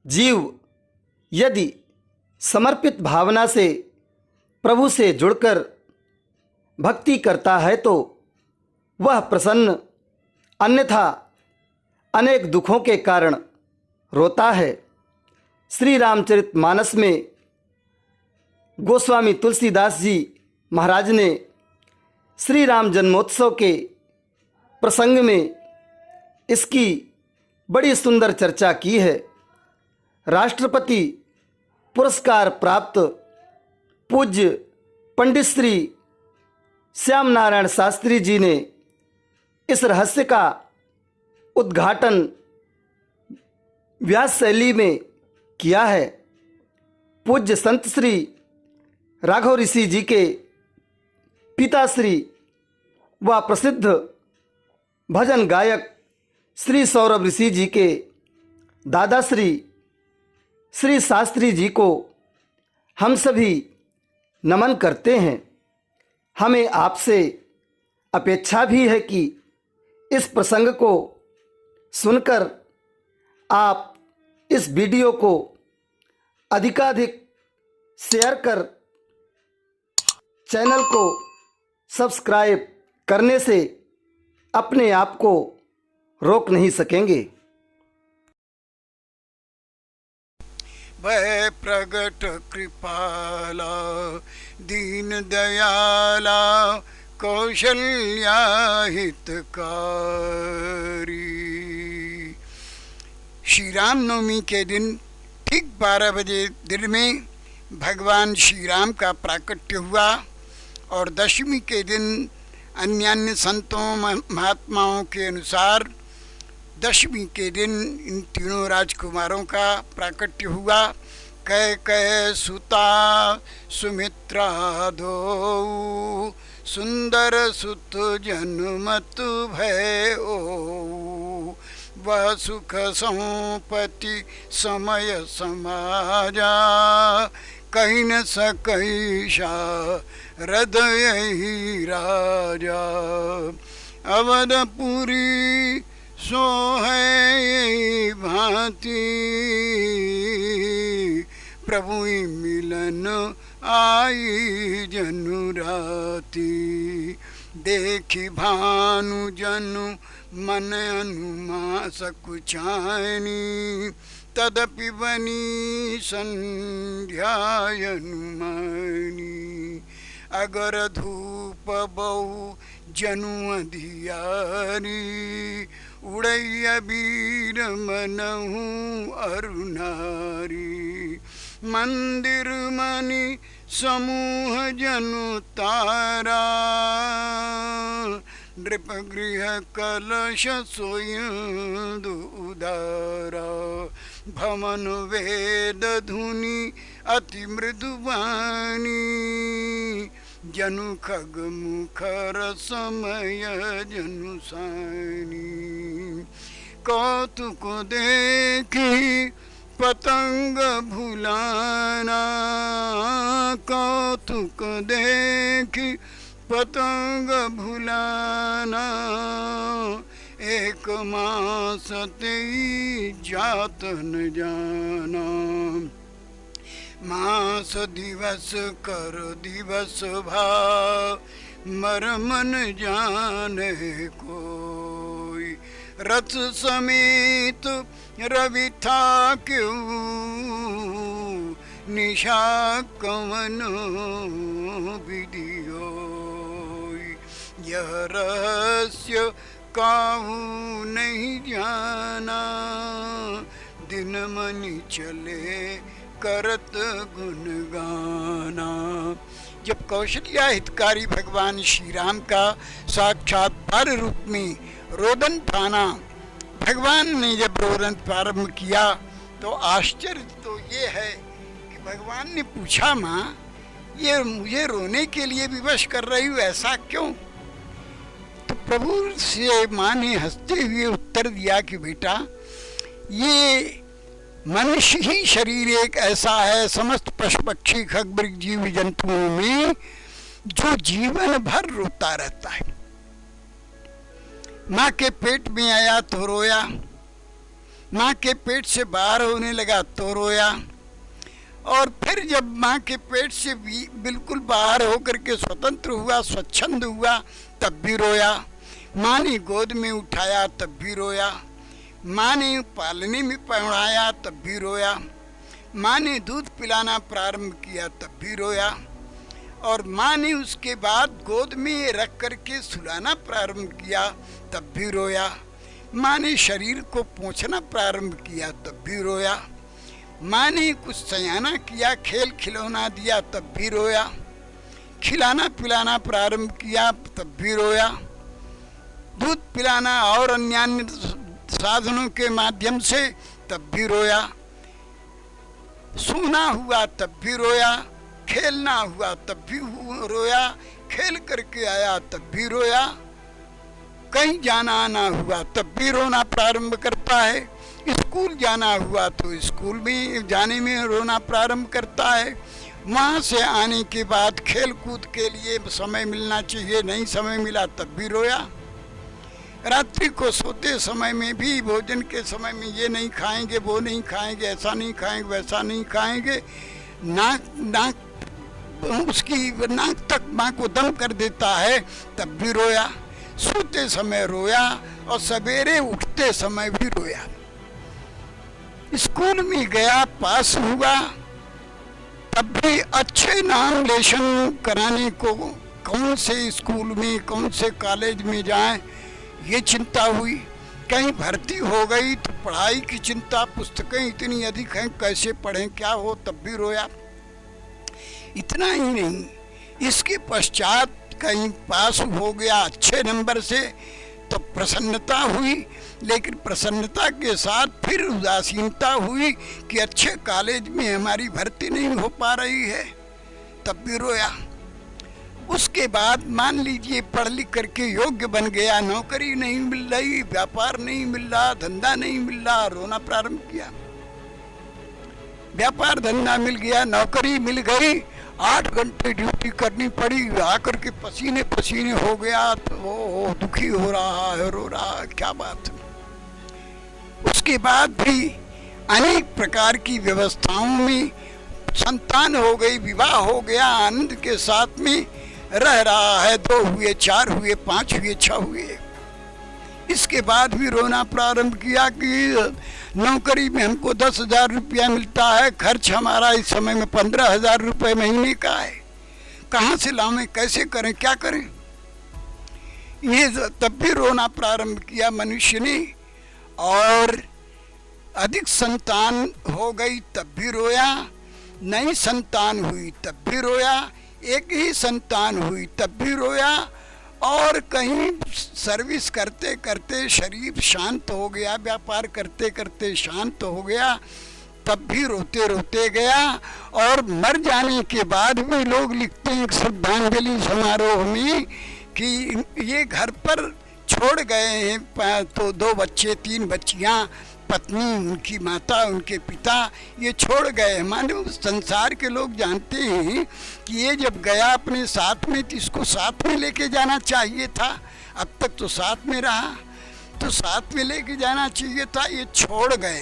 जीव यदि समर्पित भावना से प्रभु से जुड़कर भक्ति करता है तो वह प्रसन्न, अन्यथा अनेक दुखों के कारण रोता है। श्री रामचरितमानस में गोस्वामी तुलसीदास जी महाराज ने श्री राम जन्मोत्सव के प्रसंग में इसकी बड़ी सुंदर चर्चा की है। राष्ट्रपति पुरस्कार प्राप्त पूज्य पंडित श्री श्याम नारायण शास्त्री जी ने इस रहस्य का उद्घाटन व्यास शैली में किया है। पूज्य संत श्री राघव ऋषि जी के पिताश्री व प्रसिद्ध भजन गायक श्री सौरभ ऋषि जी के दादाश्री श्री शास्त्री जी को हम सभी नमन करते हैं। हमें आपसे अपेक्षा भी है कि इस प्रसंग को सुनकर आप इस वीडियो को अधिकाधिक शेयर कर चैनल को सब्सक्राइब करने से अपने आप को रोक नहीं सकेंगे। वह प्रगट कृपाला दीन दयाला कौशल्या हितकारी। श्री रामनवमी के दिन ठीक 12 बजे दिन में भगवान श्री राम का प्राकट्य हुआ और दशमी के दिन अन्य संतों महात्माओं के अनुसार दशमी के दिन इन तीनों राजकुमारों का प्राकट्य हुआ। कैकेयी सुता सुमित्रा दो सुंदर सुत जन्मत भय ओ वह सुख संपत्ति समय समाजा कहीं न सकैषा हृदय ही राजा। अवधपुरी सो है भांति प्रभु मिलन आई जनुराती। देखी भानु जनु मन अनुमा सकुचानी तदपि बनी संध्या अनुमानी। अगर धूप बहु जनु अधियारी उड़ैया वीर मनहु अरुणारी। मंदिर मणि समूह जनु तारा नृप गृह कलश सोयंदु उदारा। भवन वेद धुनि अति मृदुवाणी जनु खग मुखर समय जनु सानी। कौतुक देखी पतंग भुलाना कौतुक देखी पतंग भुलाना। एक मास तेई जात न जाना। मास दिवस कर दिवस भाव मर मन जाने कोई। रथ समेत रवि था क्यों निशा कवन विधियो। यह रहस्य काहू नहीं जाना दिन मनि चले करत गुण गाना। जब कौशल्या हितकारी भगवान श्री राम का साक्षात बाल रूप में रोदन पाना, भगवान ने जब रोदन प्रारंभ किया तो आश्चर्य तो ये है कि भगवान ने पूछा, माँ ये मुझे रोने के लिए विवश कर रही हूँ, ऐसा क्यों? तो प्रभु से माँ ने हंसते हुए उत्तर दिया कि बेटा ये मनुष्य ही शरीर एक ऐसा है समस्त पशु पक्षी खग मृग जीव जंतुओं में जो जीवन भर रोता रहता है। माँ के पेट में आया तो रोया, माँ के पेट से बाहर होने लगा तो रोया, और फिर जब माँ के पेट से बिल्कुल बाहर होकर के स्वतंत्र हुआ, स्वच्छंद हुआ, तब भी रोया। माँ ने गोद में उठाया तब भी रोया, माँ ने पालने में पढ़ाया तब भी रोया, माँ ने दूध पिलाना प्रारंभ किया तब भी रोया, और माँ ने उसके बाद गोद में रख करके सुलाना प्रारंभ किया तब भी रोया, माँ ने शरीर को पोंछना प्रारंभ किया तब भी रोया, माँ ने कुछ सयाना किया, खेल खिलौना दिया तब भी रोया, खिलाना पिलाना प्रारंभ किया तब भी रोया, दूध पिलाना और अन्य साधनों के माध्यम से तब भी रोया, सोना हुआ तब भी रोया, खेलना हुआ तब भी रोया, खेल करके आया तब भी रोया, कहीं जाना आना हुआ तब भी रोना प्रारंभ करता है, स्कूल जाना हुआ तो स्कूल में जाने में रोना प्रारंभ करता है, वहाँ से आने के बाद खेल कूद के लिए समय मिलना चाहिए, नहीं समय मिला तब भी रोया, रात्रि को सोते समय में भी, भोजन के समय में ये नहीं खाएंगे, वो नहीं खाएंगे, ऐसा नहीं खाएंगे, वैसा नहीं खाएंगे, उसकी नाक तक माँ को दम कर देता है तब भी रोया, सोते समय रोया और सवेरे उठते समय भी रोया, स्कूल में गया, पास हुआ, तब भी अच्छे नामिनेशन कराने को कौन से स्कूल में, कौन से कॉलेज में जाएं, ये चिंता हुई, कहीं भर्ती हो गई तो पढ़ाई की चिंता, पुस्तकें इतनी अधिक हैं, कैसे पढ़ें, क्या हो, तब भी रोया। इतना ही नहीं, इसके पश्चात कहीं पास हो गया अच्छे नंबर से तो प्रसन्नता हुई, लेकिन प्रसन्नता के साथ फिर उदासीनता हुई कि अच्छे कॉलेज में हमारी भर्ती नहीं हो पा रही है, तब भी रोया। उसके बाद मान लीजिए पढ़ लिख करके योग्य बन गया, नौकरी नहीं मिल रही, व्यापार नहीं मिल रहा, धंधा नहीं मिल रहा, रोना प्रारंभ किया। व्यापार धंधा मिल गया, नौकरी मिल गई, 8 घंटे ड्यूटी करनी पड़ी, आकर के पसीने पसीने हो गया तो वो दुखी हो रहा है, रो रहा है, क्या बात है। उसके बाद भी अनेक प्रकार की व्यवस्थाओं में संतान हो गई, विवाह हो गया, आनंद के साथ में रह रहा है, 2 हुए, 4 हुए, 5 हुए, 6 हुए। इसके बाद भी रोना प्रारंभ किया कि नौकरी में हमको 10,000 रुपया मिलता है, खर्च हमारा इस समय में 15,000 रुपये महीने का है, कहाँ से लावें, कैसे करें, क्या करें। ये तब भी रोना प्रारंभ किया मनुष्य ने, और अधिक संतान हो गई तब भी रोया, नई संतान हुई तब भी रोया, एक ही संतान हुई तब भी रोया, और कहीं सर्विस करते करते शरीर शांत हो गया, व्यापार करते करते शांत हो गया, तब भी रोते रोते गया। और मर जाने के बाद भी लोग लिखते हैं श्रद्धांजलि समारोह में कि ये घर पर छोड़ गए हैं तो 2 बच्चे, 3 बच्चियाँ, पत्नी, उनकी माता, उनके पिता, ये छोड़ गए। मानो संसार के लोग जानते हैं कि ये जब गया अपने साथ में तो इसको साथ में लेके जाना चाहिए था, अब तक तो साथ में रहा, तो साथ में लेके जाना चाहिए था, ये छोड़ गए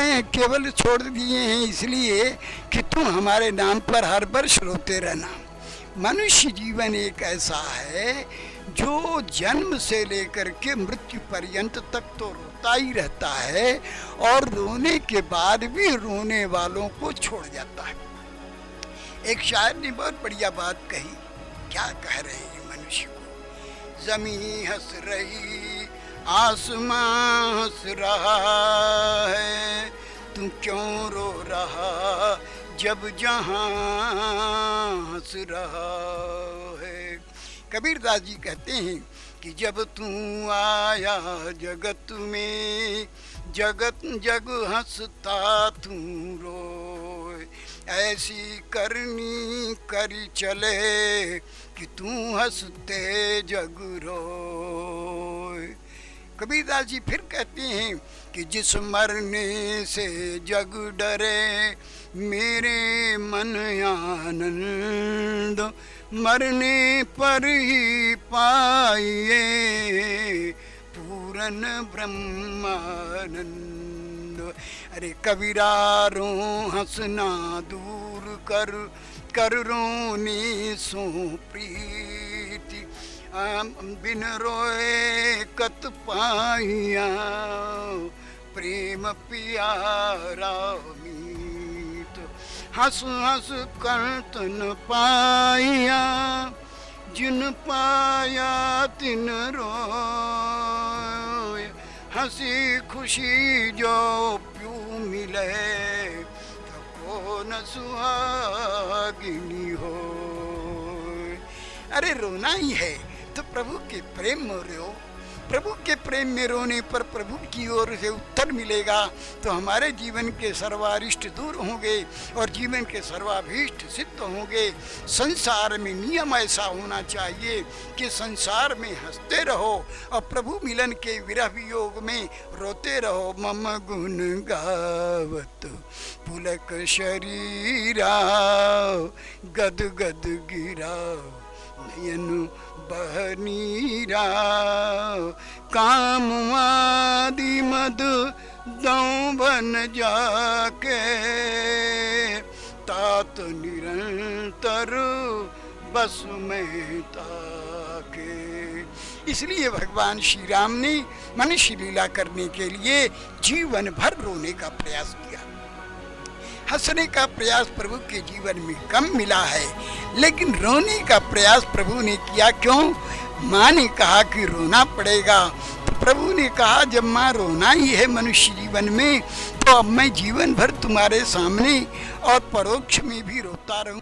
हैं, केवल छोड़ दिए हैं इसलिए कि तुम हमारे नाम पर हर वर्ष रोते रहना। मनुष्य जीवन एक ऐसा है जो जन्म से लेकर के मृत्यु पर्यंत तक तो रोता ही रहता है, और रोने के बाद भी रोने वालों को छोड़ जाता है। एक शायर ने बहुत बढ़िया बात कही, क्या कह रहे हैं मनुष्य को, ज़मीं हंस रही, आसमां हंस रहा है, तू क्यों रो रहा जब जहां हंस रहा है। कबीरदास जी कहते हैं कि जब तू आया जगत में, जगत जग हंसता तू रोए, ऐसी करनी करी चले कि तू हंसते जग रोए। कबीरदास जी फिर कहते हैं कि जिस मरने से जग डरे, मेरे मन आनंद मरने पर ही पाइए, पूर्ण पूरन ब्रह्मानंद। अरे कबीरा रो हंसना दूर कर, कर रोने सो प्रीति। बिन रोए कत पाइया, प्रेम प्यारा मीत। हंस हंस कर तन पाइया, जिन पाया तिन रोय। हंसी खुशी जो प्यू मिले, तको न सुहागिनी हो। अरे रोना ही है तो प्रभु के प्रेम में रो। प्रभु के प्रेम में रोने पर प्रभु की ओर से उत्तर मिलेगा, तो हमारे जीवन के सर्वारिष्ट दूर होंगे और जीवन के सर्वाभीष्ट सिद्ध होंगे। संसार में नियम ऐसा होना चाहिए कि संसार में हंसते रहो और प्रभु मिलन के विरह वियोग में रोते रहो। मम गुण गावत पुलक शरीरा, गद गद गिरा नयन बहनीरा। काम आदि मद दौं बन जाके, तात निरंतर बस में ताके। इसलिए भगवान श्री राम ने मनुष्य लीला करने के लिए जीवन भर रोने का प्रयास किया। हंसने का प्रयास प्रभु के जीवन में कम मिला है, लेकिन रोने का प्रयास प्रभु ने किया। क्यों? माँ ने कहा कि रोना पड़ेगा, तो प्रभु ने कहा जब माँ रोना ही है मनुष्य जीवन में, तो अब मैं जीवन भर तुम्हारे सामने और परोक्ष में भी रोता रहूं।